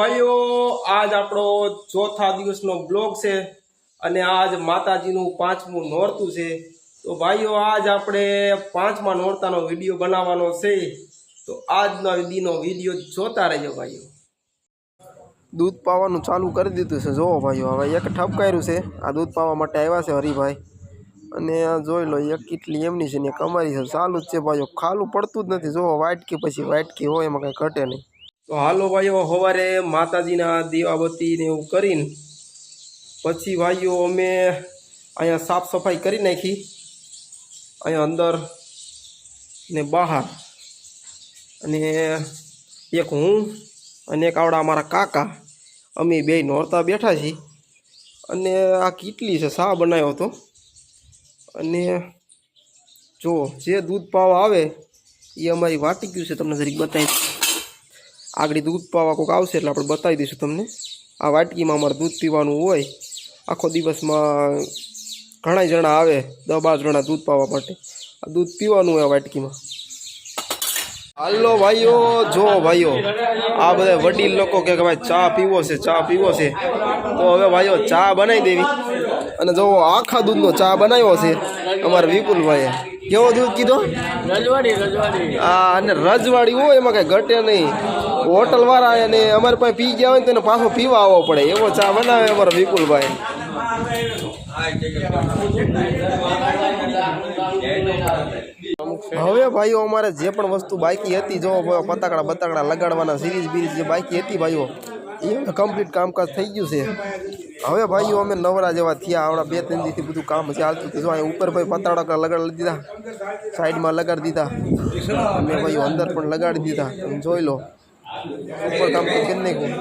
ભાઈઓ આજ આપણો ચોથા દિવસનો બ્લોગ છે અને આજ માતાજીનું 5મું નોરતું છે। તો ભાઈઓ આજ આપણે 5મા નોરતાનો વિડીયો બનાવવાનો છે। તો આજના દીનો વિડીયો જોતા રહેજો ભાઈઓ। દૂધ પાવાનું ચાલુ કરી દીધું છે। જોવો ભાઈઓ હવે એક ઠપકાર્યું છે। આ દૂધ પાવા માટે આવ્યા છે હરિભાઈ અને જોઈ લો એક કેટલી એમની છે ને કમારી છે ચાલુ જ છે ભાઈઓ। ખાલું પડતું જ નથી। જોવો વાટકી પછી વાટકી હોય એમાં કંઈ ઘટે નહીં। તો હાલો ભાઈઓ સવારે માતાજીના દીવાબત્તી ને એવું કરીને પછી ભાઈઓ અમે અહીંયા સાફ સફાઈ કરી નાખી। અહીંયા અંદર ને બહાર અને એક હું અને એક આવડા અમારા કાકા અમે બે નોરતા બેઠા છીએ। અને આ કેટલી છે શા બનાવ્યો હતો અને જો જે દૂધ પાવા આવે એ અમારી વાટિક્યું છે। તમને જરીક બતાવી આગળ દૂધ પાવા કોઈક આવશે એટલે આપણે બતાવી દઈશું તમને। આ વાટકીમાં અમારે દૂધ પીવાનું હોય। આખો દિવસમાં ઘણા જણા આવે 10-12 જણા દૂધ પાવા માટે। આ દૂધ પીવાનું હોય આ વાટકીમાં। હાલો ભાઈઓ જો ભાઈઓ આ બધા વડીલ લોકો કે ભાઈ ચા પીવો છે ચા પીવો છે। તો હવે ભાઈઓ ચા બનાવી દેવી અને જો આખા દૂધનો ચા બનાવ્યો છે અમારા વિપુલભાઈએ। કેવો દૂધ કીધો? રજવાડી। હા અને રજવાડી હોય એમાં કઈ ઘટે નહીં। હોટલ વાળા અને અમારે પાસે પી ગયા હોય ને તેને પાછો પીવા આવવો પડે એવો ચા બનાવે અમારા વિપુલભાઈ। હવે ભાઈઓ અમારે જે પણ વસ્તુ બાકી હતી જો પતાકડા બતાકડા લગાડવાના સિરીઝ બીરીઝ જે બાકી હતી ભાઈઓ એ કમ્પ્લીટ કામકાજ થઈ ગયું છે। હવે ભાઈઓ અમે નવરા જેવા થયા। આવડા 2-3 દિવસથી બધું કામ ચાલતું હતું। જો અહીંયા ઉપર ભાઈ પતાકડા લગાડી દીધા, સાઈડમાં લગાડી દીધા અને ભાઈઓ અંદર પણ લગાડી દીધા। તમે જોઈ લો ઉપર કામ કરી નાખ્યું।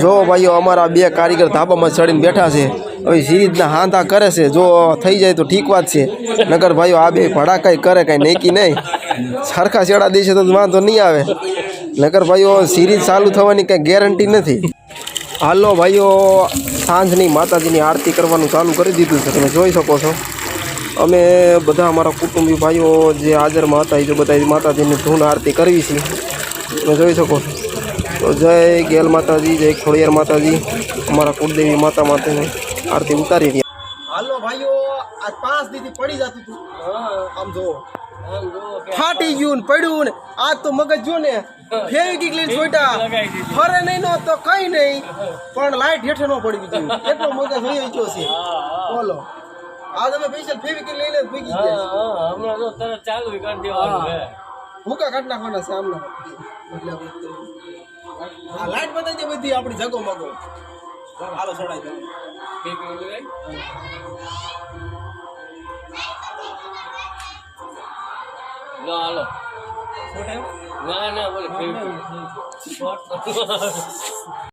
જો ભાઈઓ અમારા 2 કારીગર ધાબામાં ચડીને બેઠા છે। હવે સિરીઝના હાંધા કરે છે। જો થઈ જાય તો ઠીક વાત છે, નગર ભાઈઓ આ 2 ભડા કઈ કરે કઈ નેકી નહીં। સરખા છેડા દેશે તો વાંધો નહીં આવે, નગર ભાઈઓ સિરીઝ ચાલુ થવાની કઈ ગેરંટી નથી। હાલો ભાઈઓ સાંજની માતાજીની આરતી કરવાનું ચાલુ કરી દીધું છે। તમે જોઈ શકો છો અમે બધા અમારા કુટુંબી ભાઈઓ જે હાજરમાં હતા એ જો બધા માતાજીની ધૂન આરતી કરવી છે। તમે જોઈ શકો તો જય ગેલ માતાજી, જય ખોડિયાર માતાજી, અમારા કુળદેવી માતા માટેની આરતી ઉતારી રહ્યા। હાલો ભાઈઓ આજ 5 દીથી પડી જતું હતું, આમ જો ફાટી ગયું ને પડ્યું ને આજ તો મગજ જો ને ફેવિકિક લઈને છોટા ફરે નહીં નો તો કઈ નહીં પણ લાઈટ હેઠે નો પડી ગયું એટલો મગજ હોય ગયો છે। બોલો આ તમે પૈસા ફેવિકિક લઈને જ ભેગી ગયા હમણાં જો તરત ચાલુ કરી દેવાનું છે। ભૂકા કાઢ નાખવાના છે આમને। આ લાઈટ બતાવી દે બધી આપણી જગો મગો। હાલો છોડાઈ દો ના હાલો ના બોલે